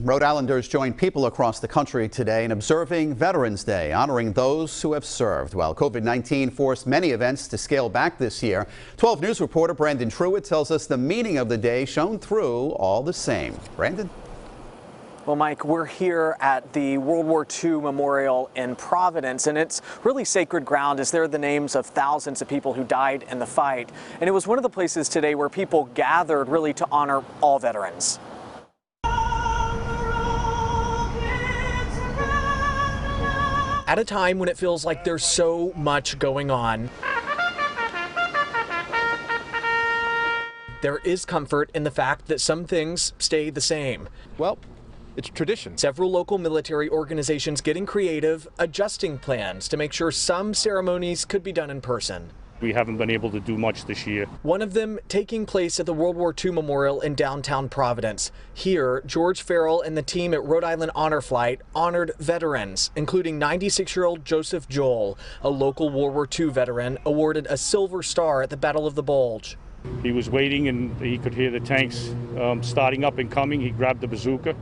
Rhode Islanders join people across the country today in observing Veterans Day, honoring those who have served. While COVID-19 forced many events to scale back this year, 12 News reporter Brandon Truitt tells us the meaning of the day shone through all the same. Brandon? Well, Mike, we're here at the World War II Memorial in Providence, and it's really sacred ground as there are the names of thousands of people who died in the fight. And it was one of the places today where people gathered really to honor all veterans. At a time when it feels like there's so much going on, there is comfort in the fact that some things stay the same. Well, it's tradition. Several local military organizations getting creative, adjusting plans to make sure some ceremonies could be done in person. We haven't been able to do much this year. One of them taking place at the World War II Memorial in downtown Providence. Here, George FARRELL and the team at Rhode Island Honor Flight honored veterans, including 96-year-old Joseph Joel, a local World War II veteran, awarded a Silver Star at the Battle of the Bulge. He was waiting and he could hear the tanks starting up and coming. He grabbed the bazooka.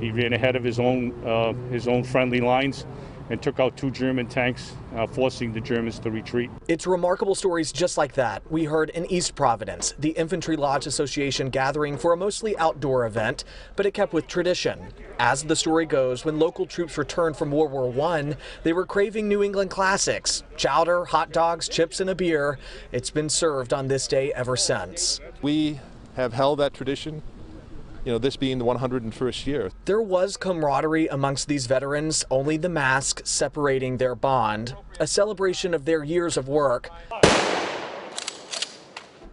He ran ahead of his own friendly lines and took out 2 German tanks, forcing the Germans to retreat. It's remarkable stories just like that we heard in East Providence, the Infantry Lodge Association gathering for a mostly outdoor event, but it kept with tradition. As the story goes, when local troops returned from World War I, they were craving New England classics, chowder, hot dogs, chips, and a beer. It's been served on this day ever since. We have held that tradition, this being the 101st year. There was camaraderie amongst these veterans, only the mask separating their bond, a celebration of their years of work,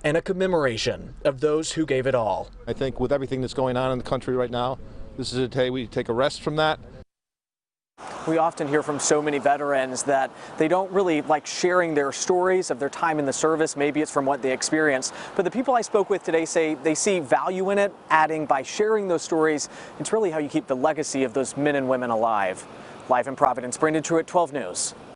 and a commemoration of those who gave it all. I think with everything that's going on in the country right now, this is a day we take a rest from that. We often hear from so many veterans that they don't really like sharing their stories of their time in the service. Maybe it's from what they experienced. But the people I spoke with today say they see value in it, adding by sharing those stories, it's really how you keep the legacy of those men and women alive. Live in Providence, Brandon Truitt, 12 News.